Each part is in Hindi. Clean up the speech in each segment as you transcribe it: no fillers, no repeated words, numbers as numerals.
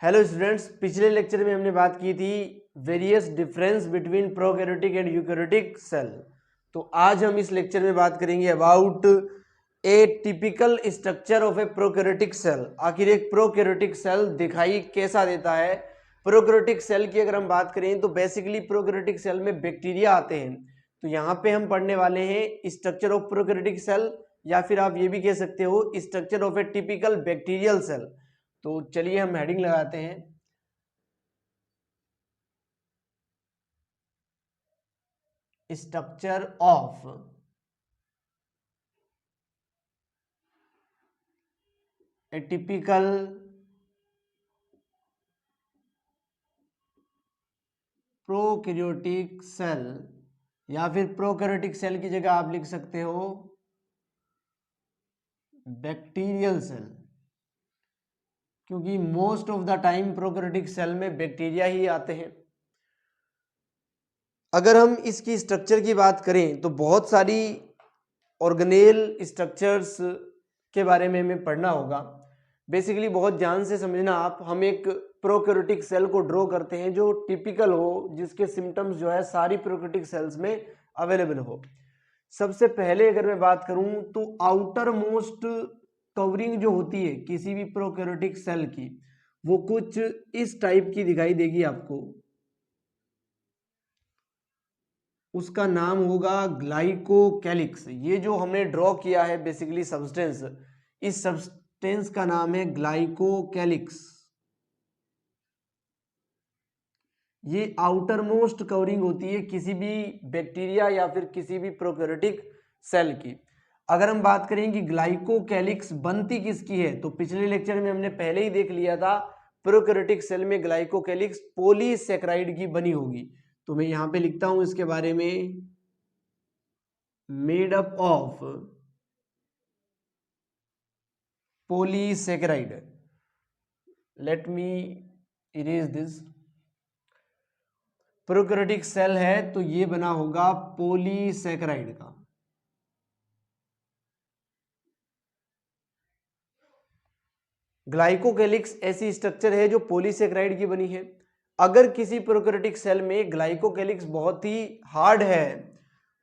हेलो स्टूडेंट्स, पिछले लेक्चर में हमने बात की थी various difference between prokaryotic and eukaryotic cell. तो आज हम इस लेक्चर में बात करेंगे about a typical structure of a prokaryotic cell. आखिर एक प्रोकैरियोटिक सेल दिखाई कैसा देता है। प्रोकैरियोटिक सेल की अगर हम बात करें तो बेसिकली प्रोकैरियोटिक सेल में बैक्टीरिया आते हैं। तो यहाँ पे हम पढ़ने वाले हैं स्ट्रक्चर ऑफ प्रोकैरियोटिक सेल, या फिर आप ये भी कह सकते हो structure of a typical bacterial cell. तो चलिए हम हेडिंग लगाते हैं। Structure of a typical prokaryotic cell, या फिर प्रोकैरियोटिक सेल की जगह आप लिख सकते हो बैक्टीरियल सेल, क्योंकि most of the time prokaryotic cell में बैक्टीरिया ही आते हैं। अगर हम इसकी स्ट्रक्चर की बात करें तो बहुत सारी ऑर्गेनेल स्ट्रक्चर्स के बारे में हमें पढ़ना होगा। बेसिकली बहुत ध्यान से समझना आप। हम एक प्रोकैरियोटिक सेल को ड्रॉ करते हैं जो टिपिकल हो, जिसके सिम्टम्स जो है सारी प्रोकैरियोटिक सेल्स में अवेलेबल हो। सबसे पहले अगर मैं बात करूं तो आउटर मोस्ट कवरिंग जो होती है किसी भी प्रोकैरियोटिक सेल की, वो कुछ इस टाइप की दिखाई देगी आपको। उसका नाम होगा ग्लाइकोकैलिक्स। ये जो हमने ड्रॉ किया है बेसिकली सब्सटेंस, इस सब्सटेंस का नाम है ग्लाइकोकैलिक्स। ये आउटर मोस्ट कवरिंग होती है किसी भी बैक्टीरिया या फिर किसी भी प्रोकैरियोटिक सेल की। अगर हम बात करें कि ग्लाइकोकैलिक्स बनती किसकी है, तो पिछले लेक्चर में हमने पहले ही देख लिया था प्रोकैरियोटिक सेल में ग्लाइकोकैलिक्स पॉलीसैकेराइड की बनी होगी। तो मैं यहां पे लिखता हूं इसके बारे में, made up of polysaccharide. Let me erase this. Prokaryotic cell है तो ये बना होगा पॉलीसैकेराइड का। ग्लाइकोकैलिक्स ऐसी स्ट्रक्चर है जो पॉलीसैकेराइड की बनी है। अगर किसी प्रोकैरियोटिक सेल में ग्लाइकोकैलिक्स बहुत ही हार्ड है,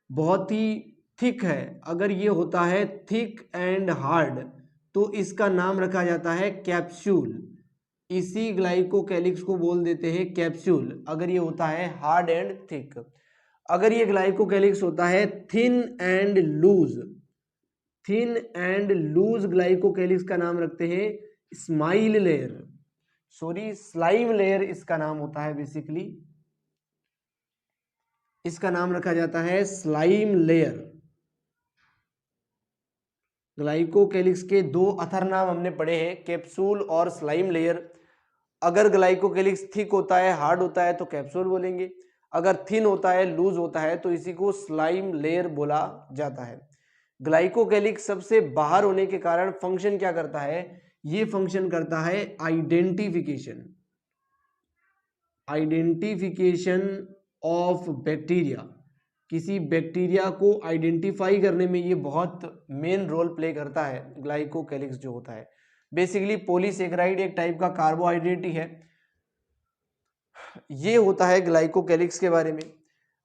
बहुत ही थिक है, अगर ये होता है थिक एंड हार्ड, तो इसका नाम रखा जाता है कैप्सूल। इसी ग्लाइकोकैलिक्स को बोल देते हैं कैप्सूल, अगर ये होता है हार्ड एंड थिक। अगर ये ग्लाइकोकैलिक्स होता है thin and loose, thin and loose glycocalyx का नाम रखते हैं smile layer, sorry slime layer इसका नाम होता है। बेसिकली इसका नाम रखा जाता है स्लाइम लेयर। ग्लाइकोकैलिक्स के दो अथर नाम हमने पढ़े हैं, कैप्सूल और स्लाइम लेयर। अगर ग्लाइकोकैलिक्स थिक होता है, हार्ड होता है तो कैप्सूल बोलेंगे। अगर थिन होता है, लूज होता है तो इसी को स्लाइम लेयर बोला जाता है। ग्लाइकोकैलिक्स सबसे बाहर होने के कारण फंक्शन क्या करता है, ये फंक्शन करता है आइडेंटिफिकेशन, आइडेंटिफिकेशन ऑफ बैक्टीरिया। किसी बैक्टीरिया को आइडेंटिफाई करने में ये बहुत मेन रोल प्ले करता है ग्लाइकोकैलिक्स जो होता है। बेसिकली पॉलीसैकेराइड एक टाइप का कार्बोहाइड्रेट ही है। ये होता है ग्लाइकोकैलिक्स के बारे में।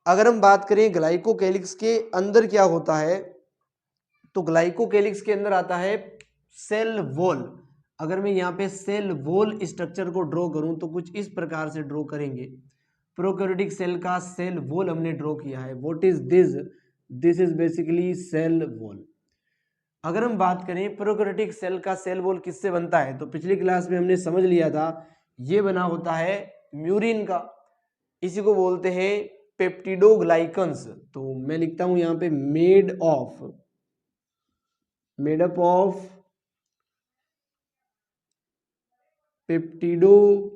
अगर हम बात करें ग्लाइकोकैलिक्स के अंदर क्या होता है, तो ग्लाइकोकैलिक्स के अंदर आता है सेल वॉल। अगर मैं यहाँ पे सेल वॉल स्ट्रक्चर को ड्रॉ करूं तो कुछ इस प्रकार से ड्रॉ करेंगे। प्रोकैरियोटिक सेल का सेल वॉल हमने ड्रॉ किया है। What is this? This is basically cell wall. अगर हम बात करें प्रोकैरियोटिक सेल का सेल वॉल किससे बनता है, तो पिछली क्लास में हमने समझ लिया था ये बना होता है म्यूरिन का। इसी को बोलते हैं पेप्टिडोग्लाइकन्स। तो मैं लिखता हूं यहाँ पे मेड अप ऑफ पेप्टिडोग्लाइकन्स।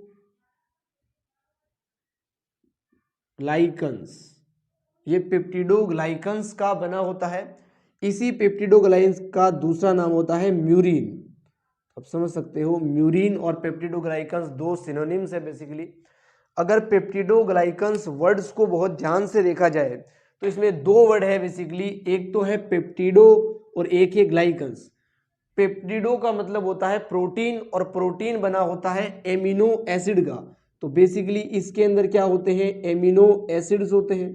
ये पेप्टिडोग्लाइकन्स का बना होता है। इसी पेप्टिडोग्लाइकन्स का दूसरा नाम होता है म्यूरिन। अब समझ सकते हो म्यूरिन और पेप्टिडोग्लाइकन्स दो सिनोनिम्स है बेसिकली। अगर पेप्टिडोग्लाइकन्स वर्ड्स को बहुत ध्यान से देखा जाए तो इसमें दो वर्ड है बेसिकली, एक तो है पेप्टिडो और एक है ग्लाइकन्स। पेप्टिडो का मतलब होता है प्रोटीन, और प्रोटीन बना होता है एमिनो एसिड का। तो बेसिकली इसके अंदर क्या होते हैं, एमिनो एसिड्स होते हैं।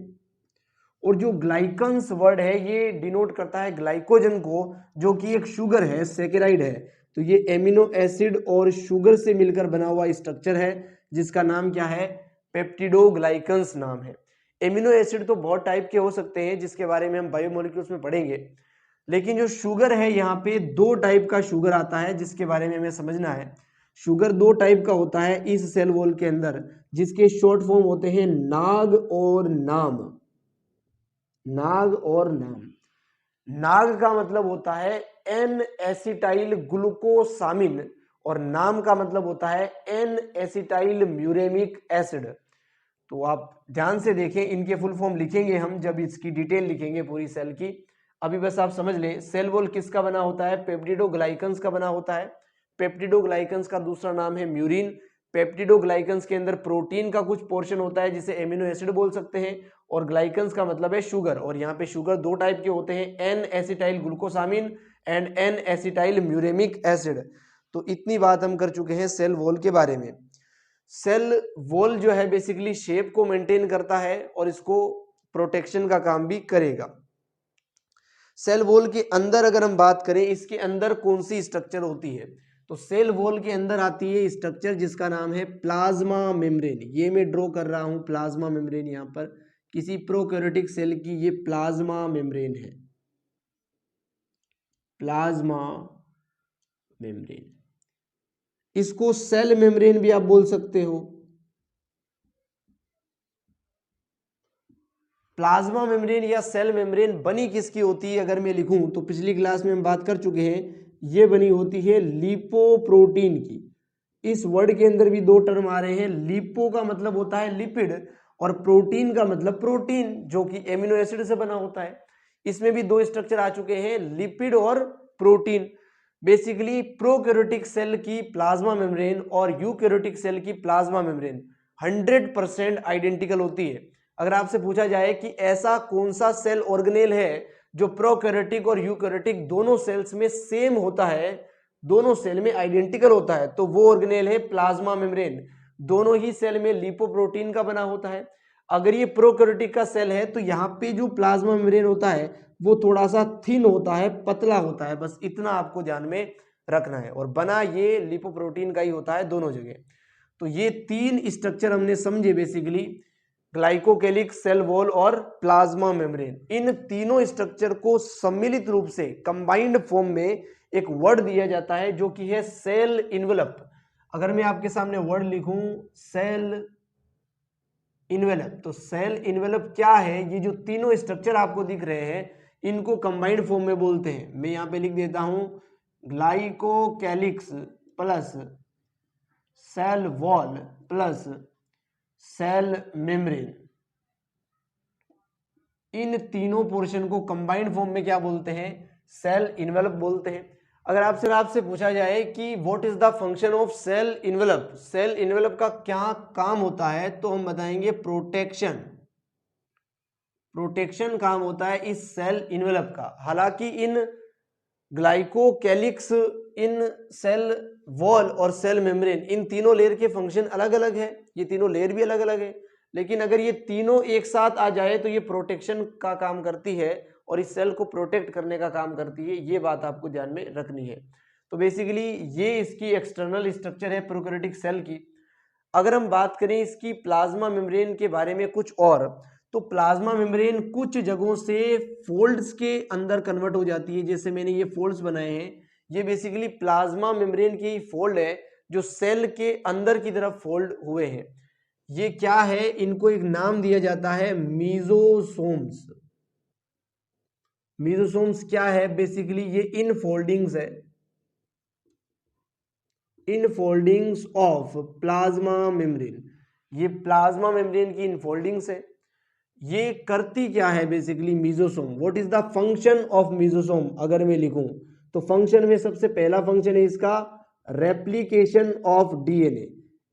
और जो ग्लाइकन्स वर्ड है ये डिनोट करता है ग्लाइकोजन को, जो कि एक शुगर है, सैकेराइड है। तो ये एमिनो एसिड और शुगर से मिलकर बना हुआ स्ट्रक्चर है, जिसका नाम क्या है, पेप्टिडोग्लाइकन्स नाम है। एमिनो एसिड तो बहुत टाइप के हो सकते हैं, जिसके बारे में हम बायोमोलिक्यूल्स में पढ़ेंगे, लेकिन जो शुगर है यहाँ पे दो टाइप का शुगर आता है, जिसके बारे में हमें समझना है। शुगर दो टाइप का होता है इस सेल वॉल के अंदर, जिसके शॉर्ट फॉर्म होते हैं नाग और नाम। नाग और नाम। नाग का मतलब होता है एन एसिटाइल ग्लूकोसामिन, और नाम का मतलब होता है एन एसिटाइल म्यूरेमिक एसिड। तो आप ध्यान से देखें, इनके फुल फॉर्म लिखेंगे हम जब इसकी डिटेल लिखेंगे पूरी सेल की। अभी बस आप समझ लें, सेल वॉल किसका बना होता है, पेप्टिडोग्लाइकन्स का बना होता है। पेप्टिडोग्लाइकन्स का दूसरा नाम है म्यूरिन। पेप्टिडोग्लाइकन्स के अंदर प्रोटीन का कुछ पोर्शन होता है, जिसे एमिनो एसिड बोल सकते हैं, और ग्लाइकन्स का मतलब है शुगर। और यहाँ पे शुगर दो टाइप के होते हैं, N acetyl glucosamine and N acetyl muramic acid. तो इतनी बात हम कर चुके हैं सेल वॉल के बारे में। सेल वॉल जो है बेसिकली शेप को मेंटेन करता है और इसको प्रोटेक्शन का काम भी करेगा। सेल वॉल के अंदर अगर हम बात करें, इसके अंदर कौन सी स्ट्रक्चर होती है, तो सेल वॉल के अंदर आती है स्ट्रक्चर जिसका नाम है प्लाज्मा मेम्ब्रेन। ये मैं ड्रॉ कर रहा हूं प्लाज्मा मेम्ब्रेन, यहाँ पर किसी प्रोकैरियोटिक सेल की ये प्लाज्मा मेम्ब्रेन है, प्लाज्मा मेम्ब्रेन। इसको सेल मेम्ब्रेन भी आप बोल सकते हो। प्लाज्मा मेम्ब्रेन या सेल मेम्ब्रेन बनी किसकी होती है, अगर मैं लिखूं तो पिछली क्लास में हम बात कर चुके हैं, ये बनी होती है लिपोप्रोटीन की। इस वर्ड के अंदर भी दो टर्म आ रहे हैं, लिपो का मतलब होता है लिपिड, और प्रोटीन का मतलब प्रोटीन, जो कि एमिनो एसिड से बना होता है। इसमें भी दो स्ट्रक्चर आ चुके हैं, लिपिड और प्रोटीन। बेसिकली प्रोकैरियोटिक सेल की प्लाज्मा मेम्ब्रेन और यूकैरियोटिक सेल की प्लाज्मा मेम्ब्रेन 100% आइडेंटिकल होती है। अगर आपसे पूछा जाए कि ऐसा कौन सा सेल ऑर्गेनेल है जो प्रोकैरियोटिक और यूकैरियोटिक दोनों सेल्स में सेम होता है, दोनों सेल में आइडेंटिकल होता है, तो वो ऑर्गेनेल है प्लाज्मा मेम्ब्रेन। दोनों ही सेल में लिपोप्रोटीन का बना होता है। अगर ये प्रोकैरियोटिक का सेल है तो यहाँ पे जो प्लाज्मा मेम्ब्रेन होता है वो थोड़ा सा थिन होता है, पतला होता है, बस इतना आपको ध्यान में रखना है। और बना ये लिपोप्रोटीन का ही होता है दोनों जगह। तो ये तीन स्ट्रक्चर हमने समझे बेसिकली, ग्लाइकोकेलिक्स, सेल वॉल और प्लाज्मा मेम्ब्रेन। इन तीनों स्ट्रक्चर को सम्मिलित रूप से कंबाइंड फॉर्म में एक वर्ड दिया जाता है, जो कि है सेल इन्वेलप। अगर मैं आपके सामने वर्ड लिखूं सेल इन्वेलप, तो सेल इन्वेलप क्या है, ये जो तीनों स्ट्रक्चर आपको दिख रहे हैं इनको कंबाइंड फॉर्म में बोलते हैं। मैं यहां पे लिख देता हूं glycocalyx plus cell wall plus cell membrane. इन तीनों पोर्शन को कंबाइंड फॉर्म में क्या बोलते हैं, सेल इन्वेलप बोलते हैं। अगर आपसे पूछा जाए कि what is the function of cell envelope, cell envelope का क्या काम होता है, तो हम बताएंगे प्रोटेक्शन। प्रोटेक्शन काम होता है इस सेल इन्वेलप का। हालांकि इन ग्लाइकोकेलिक्स, इन सेल वॉल और सेल मेम्ब्रेन, इन तीनों लेयर के फंक्शन अलग अलग है, ये तीनों लेयर भी अलग अलग है, लेकिन अगर ये तीनों एक साथ आ जाए तो ये प्रोटेक्शन का काम करती है और इस सेल को प्रोटेक्ट करने का काम करती है। ये बात आपको ध्यान में रखनी है। तो बेसिकली ये इसकी एक्सटर्नल स्ट्रक्चर है प्रोकैरियोटिक सेल की। अगर हम बात करें इसकी प्लाज्मा मेम्ब्रेन के बारे में कुछ और, तो प्लाज्मा मेम्ब्रेन कुछ जगहों से फोल्ड्स के अंदर कन्वर्ट हो जाती है। जैसे मैंने ये फोल्ड्स बनाए हैं, ये बेसिकली प्लाज्मा मेम्ब्रेन की फोल्ड है जो सेल के अंदर की तरफ फोल्ड हुए हैं। ये क्या है, इनको एक नाम दिया जाता है मीजोसोम्स। मीजोसोम्स क्या है, बेसिकली ये इनफोल्डिंग्स है, इनफोल्डिंग्स ऑफ प्लाज्मा मेम्ब्रेन। ये प्लाज्मा मेम्ब्रेन की इनफोल्डिंग्स है। ये करती क्या है basically mesosome, what is the function of mesosome, अगर मैं लिखूं तो फंक्शन में सबसे पहला फंक्शन है इसका रेप्लिकेशन ऑफ डीएनए।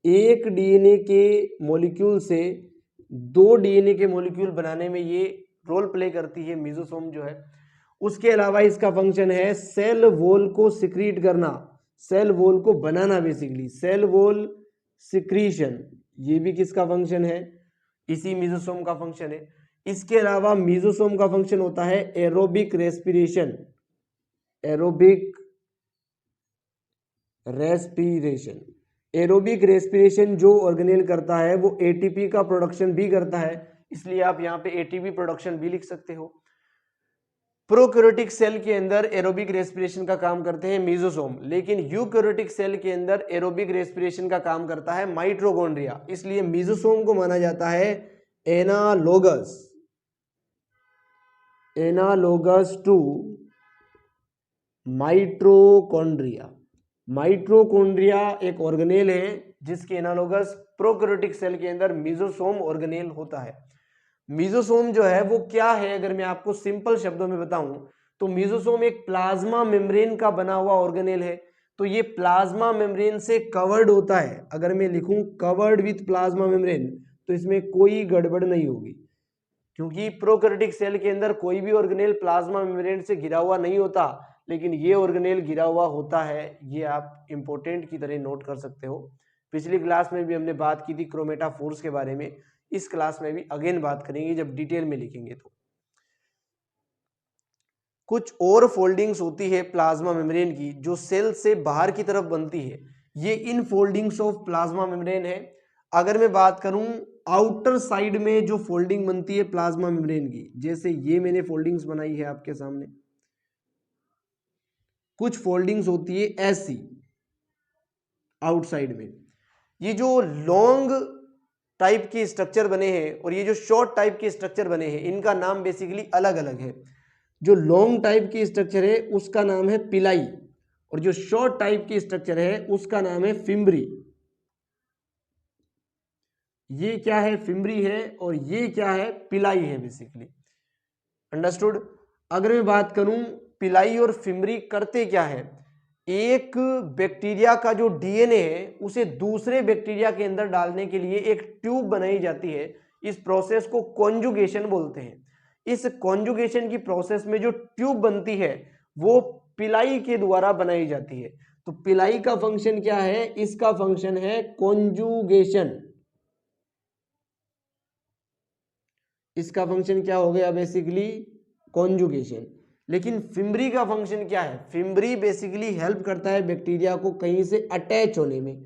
एक डीएनए के मॉलिक्यूल से दो डीएनए के मॉलिक्यूल बनाने में ये रोल प्ले करती है मीजोसोम जो है। उसके अलावा इसका फंक्शन है सेल वॉल को सिक्रीट करना, सेल वॉल को बनाना, बेसिकली सेल वॉल सिक्रीशन, ये भी किसका फंक्शन है, इसी मेसोसोम का फंक्शन है। इसके अलावा मेसोसोम का फंक्शन होता है aerobic respiration, aerobic respiration. Aerobic respiration जो ऑर्गेनेल करता है वो एटीपी का प्रोडक्शन भी करता है, इसलिए आप यहाँ पे एटीपी प्रोडक्शन भी लिख सकते हो। प्रोकैरियोटिक सेल के अंदर एरोबिक रेस्पिरेशन का काम करते हैं मेसोसोम, लेकिन यूकैरियोटिक सेल के अंदर एरोबिक रेस्पिरेशन का काम करता है माइटोकॉन्ड्रिया, इसलिए मेसोसोम को माना जाता है analogous, analogous to mitochondria. Mitochondria एक ऑर्गेनेल है जिसके एनालोगस प्रोकैरियोटिक सेल के अंदर मेसोसोम ऑर्गेनेल होता है। मेसोसोम जो है वो क्या है, अगर मैं आपको सिंपल शब्दों में बताऊं तो मेसोसोम एक प्लाज्मा मेम्ब्रेन का बना हुआ ऑर्गेनेल है। तो ये प्लाज्मा मेम्ब्रेन से कवर्ड होता है, अगर मैं लिखूं कवर्ड विथ प्लाज्मा मेम्ब्रेन तो इसमें कोई गड़बड़ नहीं होगी, क्योंकि प्रोकैरियोटिक सेल के अंदर कोई भी ऑर्गेनेल प्लाज्मा मेम्ब्रेन से घिरा हुआ नहीं होता, लेकिन ये ऑर्गेनेल घिरा हुआ होता है। ये आप इंपॉर्टेंट की तरह नोट कर सकते हो। पिछली क्लास में भी हमने बात की थी क्रोमेटाफोर्स के बारे में, इस क्लास में भी अगेन बात करेंगे जब डिटेल में लिखेंगे। तो कुछ और फोल्डिंग्स होती है प्लाज्मा मेम्ब्रेन की जो सेल से बाहर की तरफ बनती है, ये इन फोल्डिंग्स ऑफ प्लाज्मा मेम्ब्रेन है। अगर मैं बात करूं आउटर साइड में जो फोल्डिंग बनती है प्लाज्मा मेम्ब्रेन की, जैसे ये मैंने फोल्डिंग्स बनाई है आपके सामने, कुछ फोल्डिंग्स होती है ऐसी आउटसाइड में। ये जो लॉन्ग टाइप के स्ट्रक्चर बने हैं और ये जो शॉर्ट टाइप के स्ट्रक्चर बने हैं, इनका नाम बेसिकली अलग अलग है। जो लॉन्ग टाइप की स्ट्रक्चर है उसका नाम है पिलाई, और जो शॉर्ट टाइप की स्ट्रक्चर है उसका नाम है फिम्ब्री। ये क्या है, फिम्ब्री है, और ये क्या है, पिलाई है बेसिकली। अंडरस्टूड। अगर मैं बात करूं पिलाई और फिम्ब्री करते क्या है, एक बैक्टीरिया का जो डीएनए है उसे दूसरे बैक्टीरिया के अंदर डालने के लिए एक ट्यूब बनाई जाती है। इस प्रोसेस को कॉन्जुगेशन बोलते हैं। इस कॉन्जुगेशन की प्रोसेस में जो ट्यूब बनती है वो पिलाई के द्वारा बनाई जाती है। तो पिलाई का फंक्शन क्या है, इसका फंक्शन है कॉन्जुगेशन। इसका फंक्शन क्या हो गया, बेसिकली कॉन्जुगेशन। लेकिन फिम्ब्री का फंक्शन क्या है, फिम्ब्री बेसिकली हेल्प करता है बैक्टीरिया को कहीं से अटैच होने में,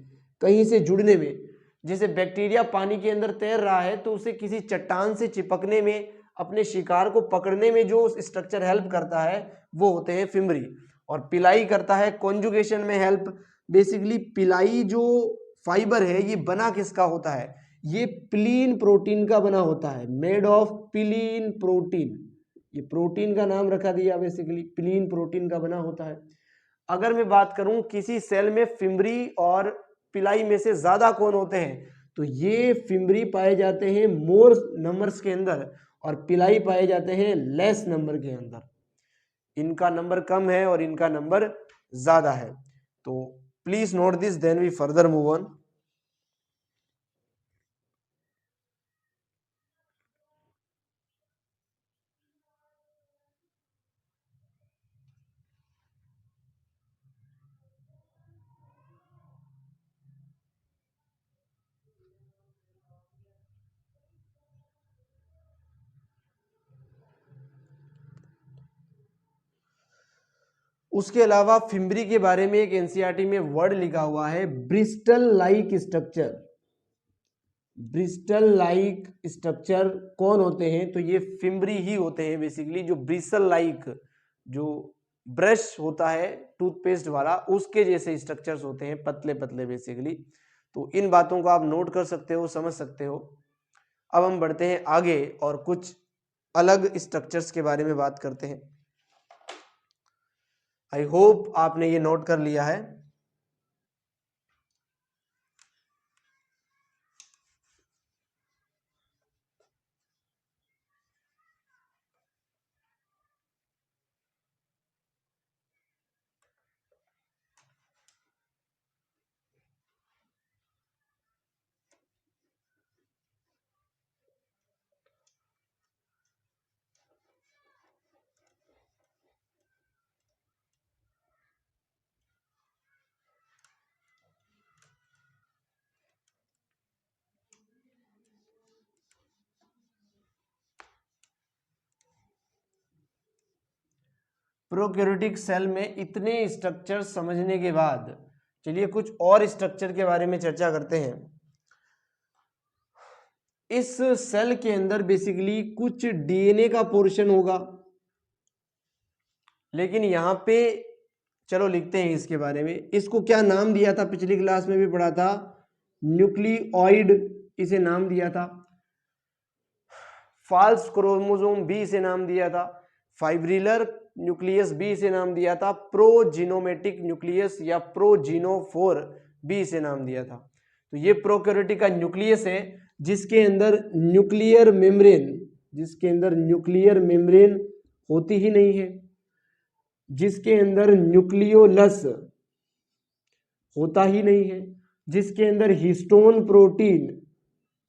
कहीं से जुड़ने में। जैसे बैक्टीरिया पानी के अंदर तैर रहा है तो उसे किसी चट्टान से चिपकने में, अपने शिकार को पकड़ने में जो स्ट्रक्चर हेल्प करता है वो होते हैं फिम्ब्री। और पिलाई करता है कॉन्जुगेशन में हेल्प। बेसिकली पिलाई जो फाइबर है ये बना किसका होता है, ये पिलीन प्रोटीन का बना होता है, मेड ऑफ पिलीन प्रोटीन। ये प्रोटीन का नाम रखा दिया, बेसिकली पिलीन प्रोटीन का बना होता है। अगर मैं बात करूं किसी सेल में फिम्ब्री और पिलाई में से ज्यादा कौन होते हैं, तो ये फिम्ब्री पाए जाते हैं मोर नंबर्स के अंदर और पिलाई पाए जाते हैं लेस नंबर के अंदर। इनका नंबर कम है और इनका नंबर ज्यादा है। तो please note this, then we further move on. उसके अलावा फिम्ब्री के बारे में एक एनसीईआरटी में वर्ड लिखा हुआ है Bristol like structure. Bristol like structure कौन होते हैं, तो ये फिम्ब्री ही होते हैं बेसिकली। जो ब्रिस्टल लाइक, जो ब्रश होता है टूथपेस्ट वाला, उसके जैसे स्ट्रक्चर्स होते हैं, पतले पतले बेसिकली। तो इन बातों को आप नोट कर सकते हो, समझ सकते हो। अब हम बढ़ते हैं आगे और कुछ अलग स्ट्रक्चर्स के बारे में बात करते हैं। आई होप आपने ये नोट कर लिया है। प्रोकैरियोटिक सेल में इतने स्ट्रक्चर समझने के बाद चलिए कुछ और स्ट्रक्चर के बारे में चर्चा करते हैं। इस सेल के अंदर बेसिकली कुछ डीएनए का पोर्शन होगा, लेकिन यहां पे चलो लिखते हैं इसके बारे में। इसको क्या नाम दिया था, पिछली क्लास में भी पढ़ा था, न्यूक्लियोइड इसे नाम दिया था, फाल्स क्रोमोसोम भी इसे नाम दिया था, फाइब्रिलर न्यूक्लियस भी इसे नाम दिया था, प्रोजीनोमेटिक न्यूक्लियस या प्रोजीनोफोर भी इसे नाम दिया था। तो ये प्रोकैरियोटिक का न्यूक्लियस है जिसके अंदर न्यूक्लियर मेम्ब्रेन होती ही नहीं है, जिसके अंदर न्यूक्लियोलस होता ही नहीं है, जिसके अंदर हिस्टोन प्रोटीन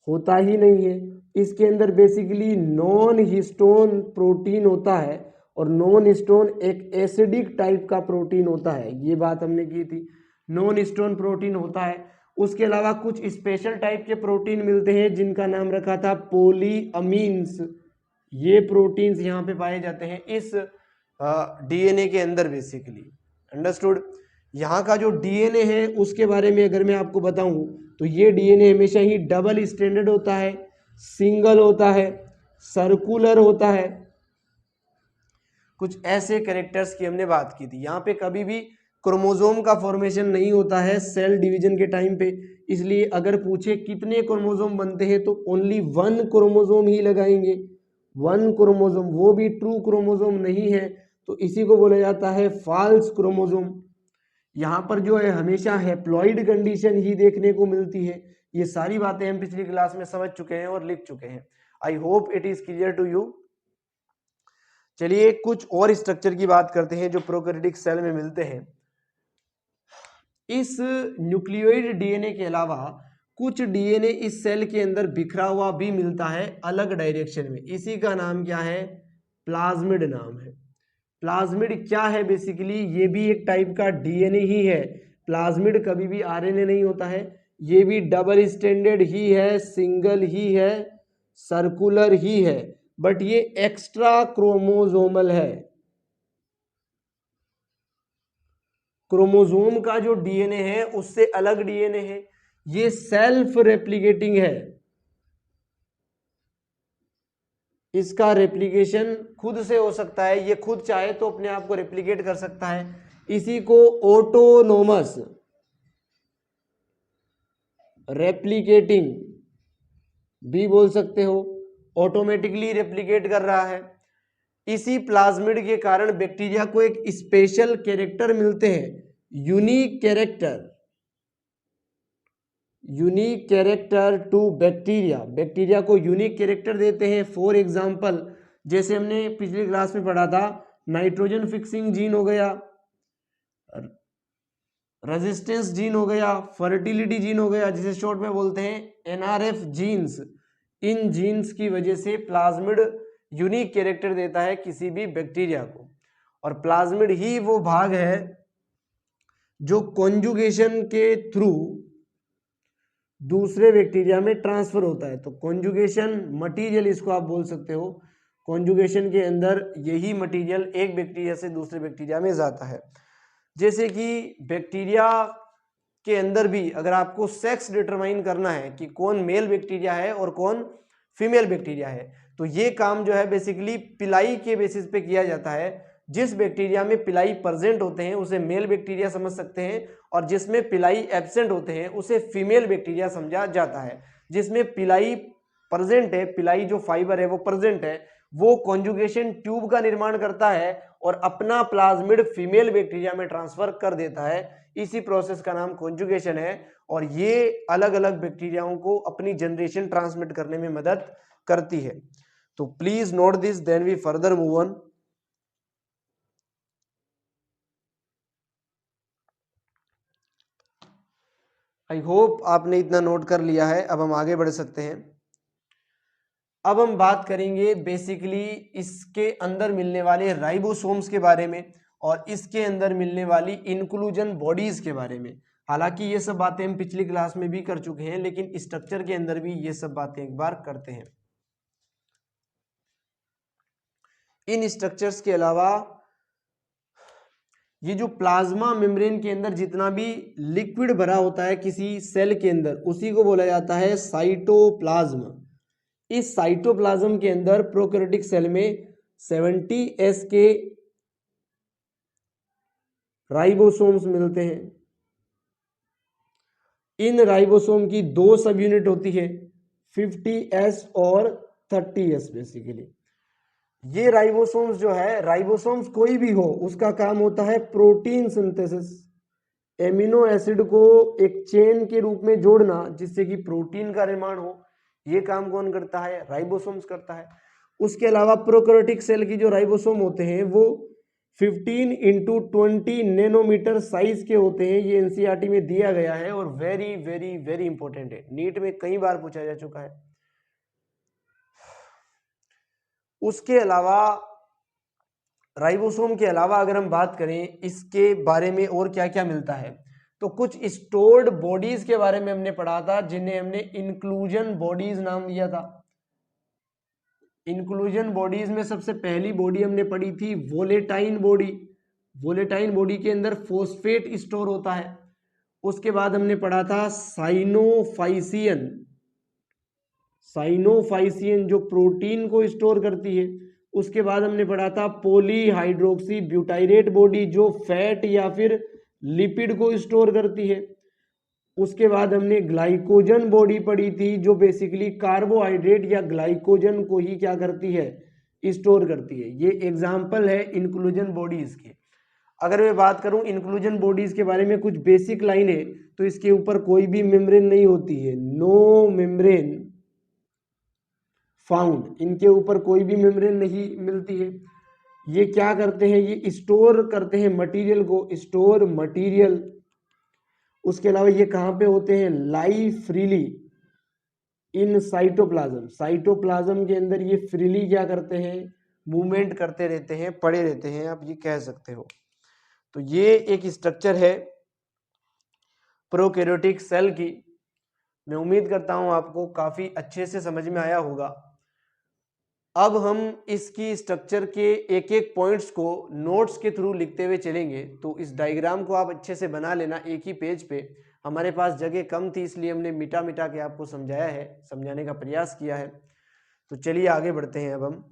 होता ही नहीं है। इसके अंदर बेसिकली नॉन हिस्टोन प्रोटीन होता है, और नॉन हिस्टोन एक एसिडिक टाइप का प्रोटीन होता है, ये बात हमने की थी, नॉन हिस्टोन प्रोटीन होता है। उसके अलावा कुछ स्पेशल टाइप के प्रोटीन मिलते हैं जिनका नाम रखा था पोलीअमीन्स। ये प्रोटीन्स यहाँ पे पाए जाते हैं इस डीएनए के अंदर बेसिकली। अंडरस्टूड। यहाँ का जो डीएनए है उसके बारे में अगर मैं आपको बताऊं तो ये डीएनए हमेशा ही डबल स्टैंडर्ड होता है, सिंगल होता है, सर्कुलर होता है, कुछ ऐसे कैरेक्टर्स की हमने बात की थी। यहाँ पे कभी भी क्रोमोसोम का फॉर्मेशन नहीं होता है सेल डिवीजन के टाइम पे, इसलिए अगर पूछे कितने क्रोमोसोम बनते हैं तो ओनली 1 क्रोमोसोम ही लगाएंगे, 1 क्रोमोसोम, वो भी ट्रू क्रोमोसोम नहीं है, तो इसी को बोला जाता है फॉल्स क्रोमोसोम। यहाँ पर जो है हमेशा हैप्लॉइड कंडीशन ही देखने को मिलती है। ये सारी बातें हम पिछली क्लास में समझ चुके हैं और लिख चुके हैं। I hope it is clear to you. चलिए कुछ और स्ट्रक्चर की बात करते हैं जो प्रोकैरियोटिक सेल में मिलते हैं। इस न्यूक्लियोइड डीएनए के अलावा कुछ डीएनए इस सेल के अंदर बिखरा हुआ भी मिलता है अलग डायरेक्शन में, इसी का नाम क्या है, प्लाज्मिड नाम है। प्लाज्मिड क्या है, बेसिकली ये भी एक टाइप का डीएनए ही है। प्लाज्मिड कभी भी आरएनए नहीं होता है, ये भी डबल स्टैंडर्ड ही है, सिंगल ही है, सर्कुलर ही है, बट ये एक्स्ट्रा क्रोमोसोमल है। क्रोमोसोम का जो डीएनए है उससे अलग डीएनए है, ये सेल्फ रेप्लिकेटिंग है, इसका रेप्लिकेशन खुद से हो सकता है, ये खुद चाहे तो अपने आप को रेप्लिकेट कर सकता है। इसी को ऑटोनोमस रेप्लिकेटिंग भी बोल सकते हो, ऑटोमेटिकली रेप्लिकेट कर रहा है। इसी प्लाज्मिड के कारण बैक्टीरिया को एक स्पेशल कैरेक्टर मिलते हैं, unique character to bacteria. Bacteria को यूनिक कैरेक्टर देते हैं। फॉर एग्जांपल जैसे हमने पिछली क्लास में पढ़ा था, नाइट्रोजन फिक्सिंग जीन हो गया, रेजिस्टेंस जीन हो गया, फर्टिलिटी जीन हो गया, जिसे शॉर्ट में बोलते हैं एनआरएफ जीन्स। इन जीन्स की वजह से प्लाज्मिड यूनिक कैरेक्टर देता है किसी भी बैक्टीरिया को। और प्लाज्मिड ही वो भाग है जो कॉन्जुगेशन के थ्रू दूसरे बैक्टीरिया में ट्रांसफर होता है। तो कॉन्जुगेशन मटेरियल इसको आप बोल सकते हो, कॉन्जुगेशन के अंदर यही मटेरियल एक बैक्टीरिया से दूसरे बैक्टीरिया में जाता है। जैसे कि बैक्टीरिया के अंदर भी अगर आपको सेक्स डिटरमाइन करना है कि कौन मेल बैक्टीरिया है और कौन फीमेल बैक्टीरिया है, तो ये काम जो है बेसिकली पिलाई के बेसिस पे किया जाता है। जिस बैक्टीरिया में पिलाई प्रेजेंट होते हैं उसे मेल बैक्टीरिया समझ सकते हैं, और जिसमें पिलाई एब्सेंट होते हैं उसे फीमेल बैक्टीरिया समझा जाता है। जिसमें पिलाई प्रेजेंट है, पिलाई जो फाइबर है वो प्रेजेंट है, वो कॉन्जुगेशन ट्यूब का निर्माण करता है और अपना प्लाज्मिड फीमेल बैक्टीरिया में ट्रांसफर कर देता है। इसी प्रोसेस का नाम कॉन्जुगेशन है, और ये अलग अलग बैक्टीरियाओं को अपनी जनरेशन ट्रांसमिट करने में मदद करती है। तो please note this, then we further move on. I hope आपने इतना नोट कर लिया है। अब हम आगे बढ़ सकते हैं। अब हम बात करेंगे बेसिकली इसके अंदर मिलने वाले राइबोसोम्स के बारे में और इसके अंदर मिलने वाली इंक्लूजन बॉडीज के बारे में। हालांकि ये सब बातें हम पिछली क्लास में भी कर चुके हैं, लेकिन स्ट्रक्चर के अंदर भी ये सब बातें एक बार करते हैं। इन स्ट्रक्चर्स के अलावा ये जो प्लाज्मा मेम्ब्रेन के अंदर जितना भी लिक्विड भरा होता है किसी सेल के अंदर, उसी को बोला जाता है साइटोप्लाज्म। इस साइटोप्लाज्म के अंदर प्रोकैरियोटिक सेल में 70S के राइबोसोम्स मिलते हैं। इन राइबोसोम की दो सब यूनिट होती है, 50S और 30S बेसिकली। ये राइबोसोम्स जो है, राइबोसोम्स कोई भी हो उसका काम होता है प्रोटीन सिंथेसिस, एमिनो एसिड को एक चेन के रूप में जोड़ना जिससे कि प्रोटीन का निर्माण हो। ये काम कौन करता है? राइबोसोम्स करता है। उसके अलावा प्रोकैरियोटिक सेल की जो राइबोसोम होते हैं वो 15 × 20 नैनोमीटर साइज के होते हैं। ये एनसीईआरटी में दिया गया है और वेरी वेरी वेरी इंपॉर्टेंट है, नीट में कई बार पूछा जा चुका है। उसके अलावा राइबोसोम के अलावा अगर हम बात करें इसके बारे में और क्या क्या मिलता है, तो कुछ स्टोर्ड बॉडीज के बारे में हमने पढ़ा था जिन्हें हमने इंक्लूजन बॉडीज नाम दिया था। इंक्लूजन बॉडीज में सबसे पहली बॉडी हमने पढ़ी थी वोलेटाइन बॉडी। वोलेटाइन बॉडी के अंदर फोस्फेट स्टोर होता है। उसके बाद हमने पढ़ा था साइनोफाइसियन। साइनोफाइसियन जो प्रोटीन को स्टोर करती है। उसके बाद हमने पढ़ा था पॉलीहाइड्रोक्सी ब्यूटाइरेट बॉडी जो फैट या फिर लिपिड को स्टोर करती है। उसके बाद हमने ग्लाइकोजन बॉडी पढ़ी थी जो बेसिकली कार्बोहाइड्रेट या ग्लाइकोजन को ही क्या करती है? स्टोर करती है। ये एग्जाम्पल है इंक्लूजन बॉडीज के। अगर मैं बात करूं इंक्लूजन बॉडीज के बारे में कुछ बेसिक लाइन है, तो इसके ऊपर कोई भी मेम्ब्रेन नहीं होती है, नो मेम्ब्रेन फाउंड। इनके ऊपर कोई भी मेम्ब्रेन नहीं मिलती है। ये क्या करते हैं? ये स्टोर करते हैं मटेरियल को, स्टोर मटेरियल। उसके अलावा ये कहाँ पे होते हैं? लाई फ्रीली इन साइटोप्लाज्म। साइटोप्लाज्म के अंदर ये फ्रीली क्या करते हैं? मूवमेंट करते रहते हैं, पड़े रहते हैं, आप ये कह सकते हो। तो ये एक स्ट्रक्चर है प्रोकैरियोटिक सेल की। मैं उम्मीद करता हूं आपको काफी अच्छे से समझ में आया होगा। अब हम इसकी स्ट्रक्चर के एक एक पॉइंट्स को नोट्स के थ्रू लिखते हुए चलेंगे। तो इस डायग्राम को आप अच्छे से बना लेना एक ही पेज पे। हमारे पास जगह कम थी इसलिए हमने मिटा मिटा के आपको समझाया है, समझाने का प्रयास किया है। तो चलिए आगे बढ़ते हैं अब हम।